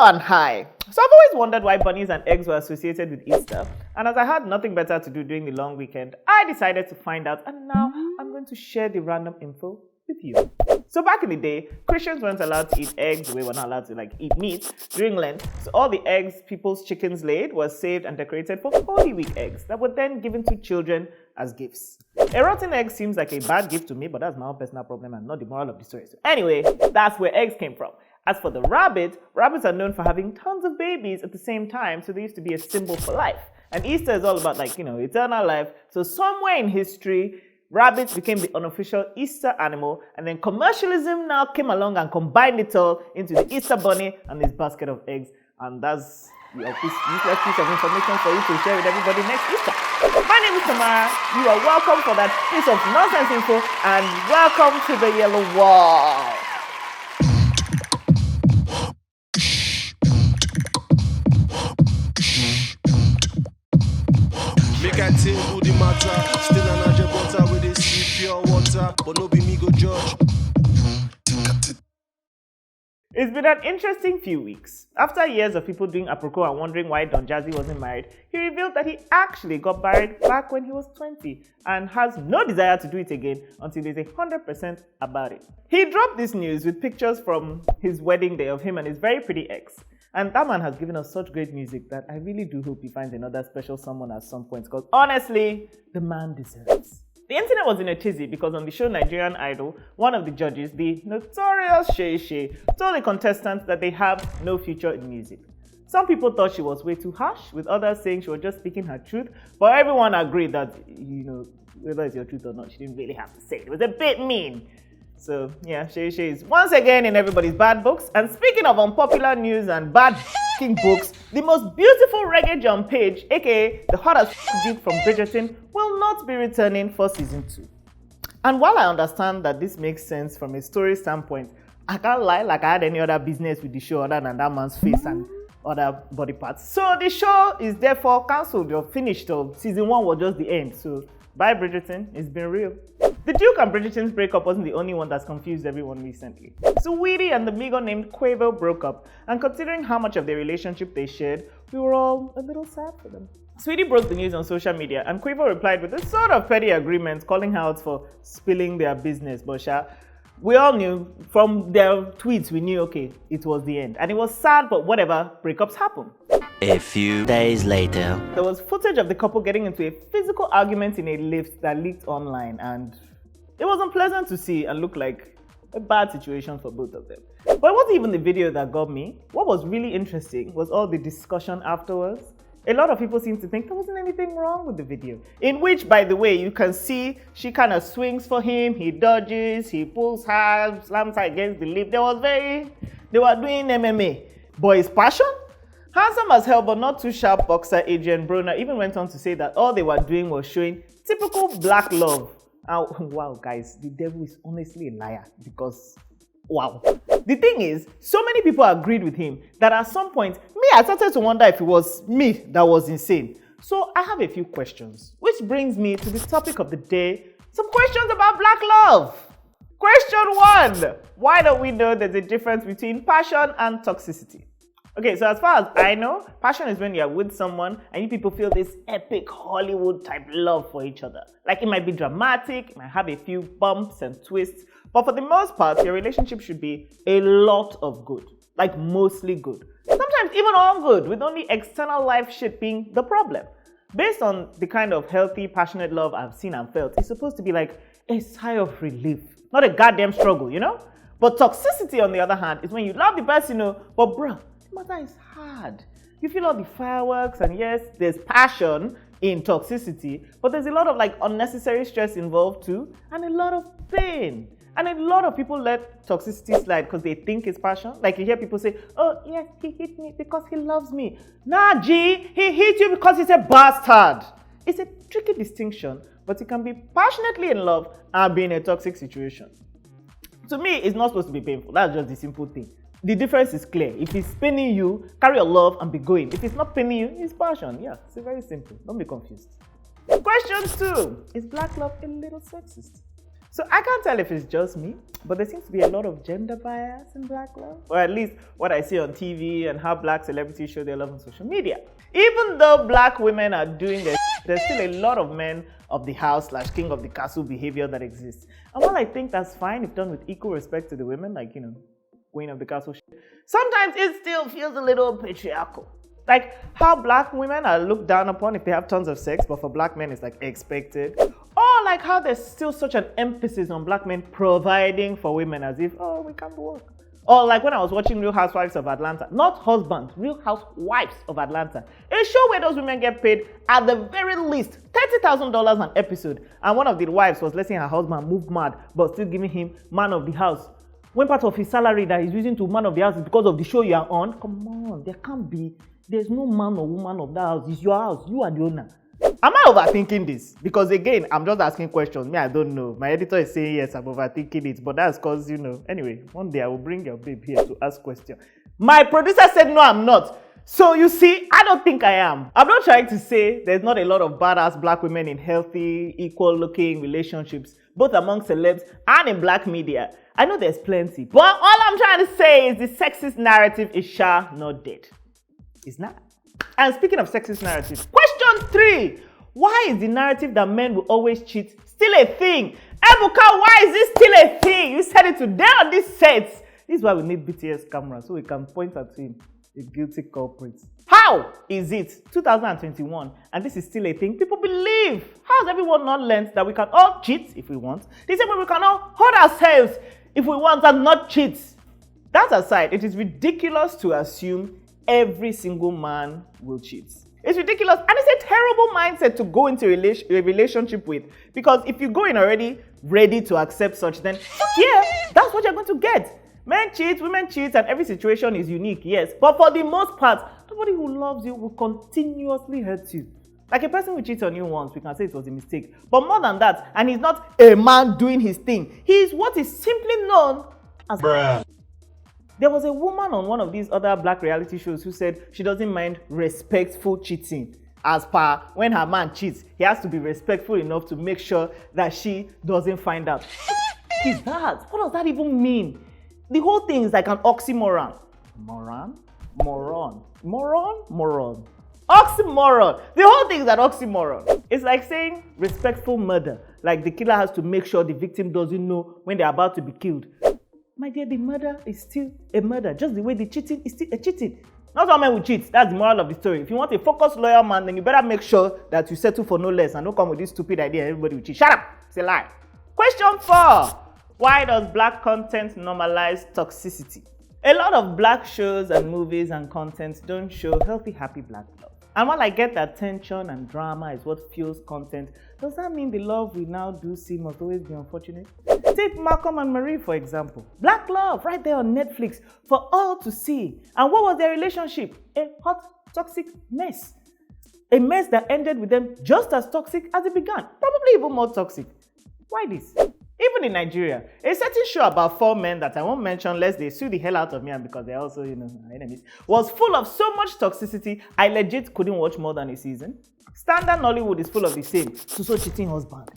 and hi. So I've always wondered why bunnies and eggs were associated with Easter, and as I had nothing better to do during the long weekend, I decided to find out, and now I'm going to share the random info with you. So back in the day, Christians weren't allowed to eat eggs the way we're not allowed to eat meat during Lent. So all the eggs people's chickens laid was saved and decorated for Holy Week eggs that were then given to children as gifts. A rotten egg seems like a bad gift to me, but that's my own personal problem and not the moral of the story. So anyway, that's where eggs came from. As for the rabbits are known for having tons of babies at the same time, so they used to be a symbol for life. And Easter is all about eternal life. So somewhere in history, rabbits became the unofficial Easter animal, and then commercialism now came along and combined it all into the Easter bunny and this basket of eggs. And that's the useless piece of information for you to share with everybody next Easter. My name is Tamara. You are welcome for that piece of nonsense info, and welcome to the Yellow Wall. Make I tell you the matter. Still an butter with this pure water, but no be me go judge. It's been an interesting few weeks. After years of people doing apropos and wondering why Don Jazzy wasn't married, he revealed that he actually got married back when he was 20 and has no desire to do it again until he's 100% about it. He dropped this news with pictures from his wedding day of him and his very pretty ex. And that man has given us such great music that I really do hope he finds another special someone at some point, because honestly, the man deserves. The internet was in a tizzy because on the show Nigerian Idol, one of the judges, the notorious Shay Shay, told the contestants that they have no future in music. Some people thought she was way too harsh, with others saying she was just speaking her truth, but everyone agreed that, whether it's your truth or not, she didn't really have to say it. It was a bit mean. So yeah, Shay Shay is once again in everybody's bad books. And speaking of unpopular news and bad books, the most beautiful reggae jump Page, aka the hottest dude from Bridgerton, will not be returning for season 2. And while I understand that this makes sense from a story standpoint, I can't lie like I had any other business with the show other than that man's face and other body parts. So the show is therefore cancelled or finished, or season 1 was just the end. So bye Bridgerton, it's been real. The Duke and Bridgerton's breakup wasn't the only one that's confused everyone recently. Saweetie and the Migo named Quavo broke up, and considering how much of their relationship they shared, we were all a little sad for them. Saweetie broke the news on social media, and Quavo replied with a sort of petty agreement calling her out for spilling their business, but we all knew from their tweets, we knew, okay, it was the end. And it was sad, but whatever, breakups happen. A few days later, there was footage of the couple getting into a physical argument in a lift that leaked online, and it was unpleasant to see and looked like a bad situation for both of them. But it wasn't even the video that got me. What was really interesting was all the discussion afterwards. A lot of people seem to think there wasn't anything wrong with the video, in which, by the way, you can see she kind of swings for him, he dodges, he pulls her, slams her against the lip. They were doing MMA. But his passion? Handsome as hell but not too sharp boxer Adrian Broner even went on to say that all they were doing was showing typical black love. Wow, guys, the devil is honestly a liar because, wow. The thing is, so many people agreed with him that at some point, I started to wonder if it was me that was insane. So I have a few questions, which brings me to the topic of the day, some questions about black love. Question 1, why don't we know there's a difference between passion and toxicity? Okay, so as far as I know, passion is when you're with someone and you people feel this epic Hollywood type love for each other. Like it might be dramatic, it might have a few bumps and twists, but for the most part, your relationship should be a lot of good, like mostly good. Sometimes even all good, with only external life shit being the problem. Based on the kind of healthy, passionate love I've seen and felt, it's supposed to be like a sigh of relief, not a goddamn struggle, But toxicity, on the other hand, is when you love the person, but bruh, matter is hard. You feel all the fireworks, and yes, there's passion in toxicity, but there's a lot of unnecessary stress involved too, and a lot of pain. And a lot of people let toxicity slide because they think it's passion. Like you hear people say, oh yes, he hit me because he loves me. Nah, G, he hit you because he's a bastard. It's a tricky distinction, but you can be passionately in love and be in a toxic situation. To me, it's not supposed to be painful. That's just the simple thing. The difference is clear. If it's paining you, carry your love and be going. If it's not paining you, it's passion. Yeah, it's very simple. Don't be confused. Question 2. Is black love a little sexist? So I can't tell if it's just me, but there seems to be a lot of gender bias in black love, or at least what I see on TV and how black celebrities show their love on social media. Even though black women are doing their there's still a lot of men of the house / king of the castle behavior that exists. And while I think that's fine if done with equal respect to the women, like, queen of the castle, sometimes it still feels a little patriarchal. Like how black women are looked down upon if they have tons of sex, but for black men it's like expected. Or like how there's still such an emphasis on black men providing for women as if, oh, we can't work. Or like when I was watching Real Housewives of Atlanta, not husbands, Real Housewives of Atlanta, a show where those women get paid at the very least $30,000 an episode. And one of the wives was letting her husband move mad, but still giving him man of the house. When part of his salary that he's using to man of the house is because of the show you are on, come on, there's no man or woman of that house. It's your house. You are the owner. Am I overthinking this? Because again, I'm just asking questions. Me, I don't know. My editor is saying yes, I'm overthinking it. But that's because, anyway, one day I will bring your babe here to ask questions. My producer said no, I'm not. So you see, I don't think I am. I'm not trying to say there's not a lot of badass black women in healthy, equal-looking relationships, both among celebs and in black media. I know there's plenty. But all I'm trying to say is the sexist narrative is not dead. It's not. And speaking of sexist narratives, question 3. Why is the narrative that men will always cheat still a thing? Ebuka, why is this still a thing? You said it today on this set. This is why we need BTS camera, so we can point at him, the guilty culprits. How is it 2021 and this is still a thing? People believe. How has everyone not learned that we can all cheat if we want? The same way we can all hold ourselves if we want and not cheat. That aside, it is ridiculous to assume every single man will cheat. It's ridiculous and it's a terrible mindset to go into a relationship with, because if you go in already ready to accept such, then yeah, that's what you're going to get. Men cheat, women cheat, and every situation is unique, yes. But for the most part, nobody who loves you will continuously hurt you. Like a person who cheats on you once, we can say it was a mistake. But more than that, and he's not a man doing his thing. He is what is simply known as bruh. There was a woman on one of these other black reality shows who said she doesn't mind respectful cheating. As per when her man cheats, he has to be respectful enough to make sure that she doesn't find out. What is that? What does that even mean? The whole thing is like an oxymoron. Moron? Oxymoron. The whole thing is an oxymoron. It's like saying respectful murder. Like the killer has to make sure the victim doesn't know when they're about to be killed. My dear, the murder is still a murder, just the way the cheating is still a cheating. Not all men will cheat. That's the moral of the story. If you want a focused, loyal man, then you better make sure that you settle for no less and don't come with this stupid idea everybody will cheat. Shut up! It's a lie. Question 4. Why does black content normalize toxicity? A lot of black shows and movies and content don't show healthy, happy black love. And while I get that tension and drama is what fuels content, does that mean the love we now do see must always be unfortunate? Take Malcolm and Marie, for example. Black love, right there on Netflix, for all to see. And what was their relationship? A hot, toxic mess. A mess that ended with them just as toxic as it began. Probably even more toxic. Why this? Even in Nigeria, a certain show about 4 men that I won't mention lest they sue the hell out of me and because they're also, my enemies, was full of so much toxicity, I legit couldn't watch more than a season. Standard Nollywood is full of the same. So cheating husband,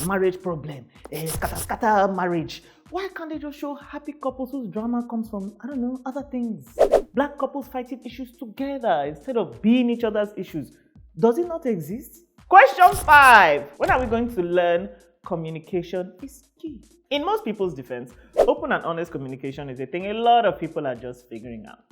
marriage problem, scatter marriage. Why can't they just show happy couples whose drama comes from, other things? Black couples fighting issues together instead of being each other's issues. Does it not exist? Question 5. When are we going to learn communication is key? In most people's defense, open and honest communication is a thing a lot of people are just figuring out.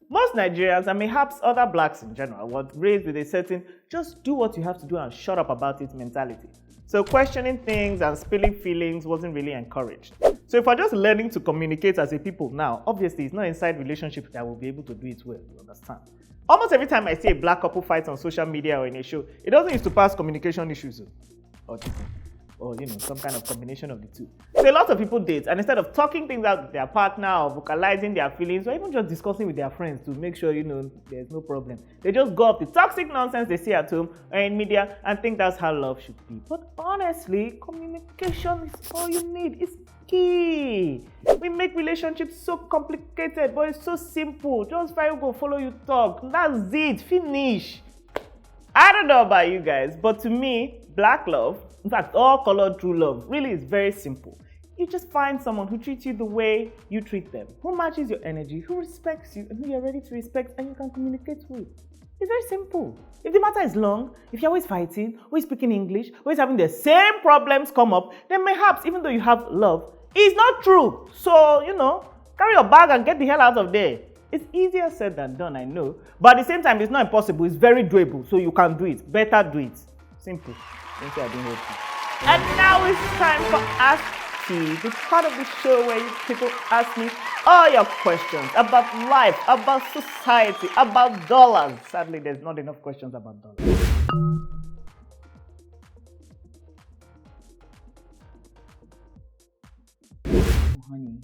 Most Nigerians, and perhaps other blacks in general, were raised with a certain just do what you have to do and shut up about it mentality. So questioning things and spilling feelings wasn't really encouraged. So if we're just learning to communicate as a people now, obviously it's not inside relationships that we'll be able to do it well, you understand? Almost every time I see a black couple fight on social media or in a show, it doesn't used to pass communication issues or cheating. Or some kind of combination of the two. So a lot of people date, and instead of talking things out with their partner or vocalizing their feelings or even just discussing with their friends to make sure there's no problem, they just go off the toxic nonsense they see at home or in media and think that's how love should be. But honestly, communication is all you need. It's key. We make relationships so complicated, but it's so simple. Just go follow you talk. That's it. Finish. I don't know about you guys, but to me, black love, In fact, all colored true love really is very simple. You just find someone who treats you the way you treat them, who matches your energy, who respects you, and who you're ready to respect and you can communicate with. It's very simple. If the matter is long, if you're always fighting, always speaking English, always having the same problems come up, then perhaps even though you have love, it's not true. So, carry your bag and get the hell out of there. It's easier said than done, I know. But at the same time, it's not impossible. It's very doable. So you can do it. Better do it. Simple. Don't say I didn't help you. And now it's time for Ask T, the part of the show where people ask me all your questions about life, about society, about dollars. Sadly, there's not enough questions about dollars. Oh, honey.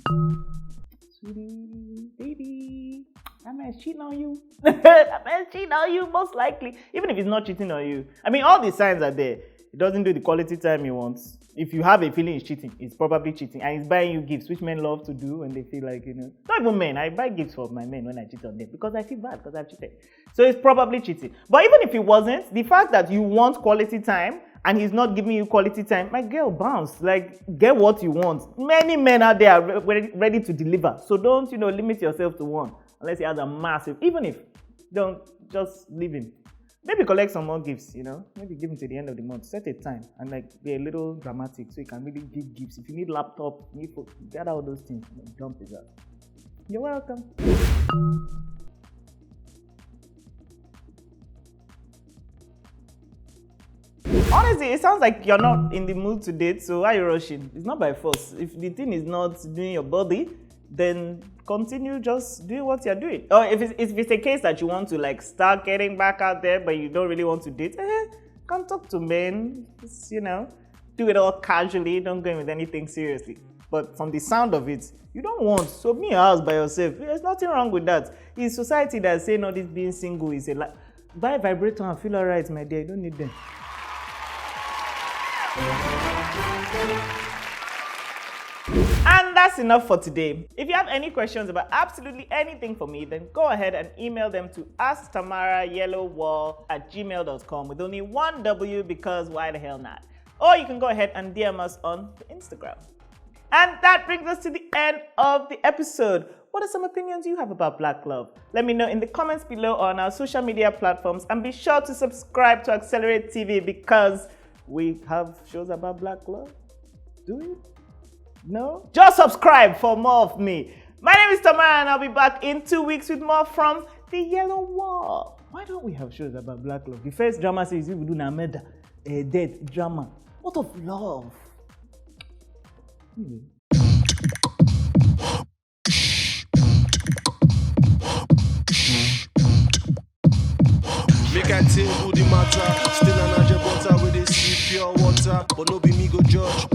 Sweetie, baby, that man's cheating on you. That man's cheating on you, most likely. Even if he's not cheating on you. I mean, all the signs are there. He doesn't do the quality time he wants. If you have a feeling he's cheating, he's probably cheating. And he's buying you gifts, which men love to do when they feel like, Not even men. I buy gifts for my men when I cheat on them because I feel bad because I've cheated. So he's probably cheating. But even if he wasn't, the fact that you want quality time and he's not giving you quality time, my girl, bounce. Like, get what you want. Many men out there are ready to deliver. So don't, limit yourself to one. Unless he has a massive, even if, don't, just leave him. Maybe collect some more gifts, Maybe give him to the end of the month. Set a time and be a little dramatic so you can really give gifts. If you need laptop, get all those things. Dump it out. You're welcome. Honestly, it sounds like you're not in the mood to date, so why are you rushing? It's not by force. If the thing is not doing your body, then continue just doing what you're doing. Or if it's a case that you want to start getting back out there, but you don't really want to date, come talk to men. Just, do it all casually. Don't go in with anything seriously. But from the sound of it, you don't want. So be in your house by yourself. There's nothing wrong with that. It's society that's saying all this being single is a lie. Buy a vibrator and feel alright, my dear. You don't need them. And that's enough for today. If you have any questions about absolutely anything for me, then go ahead and email them to asktamarayellowwall@gmail.com with only one W because why the hell not? Or you can go ahead and DM us on Instagram. And that brings us to the end of the episode. What are some opinions you have about Black love? Let me know in the comments below on our social media platforms, and be sure to subscribe to Accelerate TV because we have shows about Black love. Do we? No? Just subscribe for more of me. My name is Tamara and I'll be back in 2 weeks with more from the Yellow Wall. Why don't we have shows about Black love? The first drama series we will do Nameda, a dead drama. What of love? Make I tell you the matter. Still an butter with this pure water, but no be me go judge.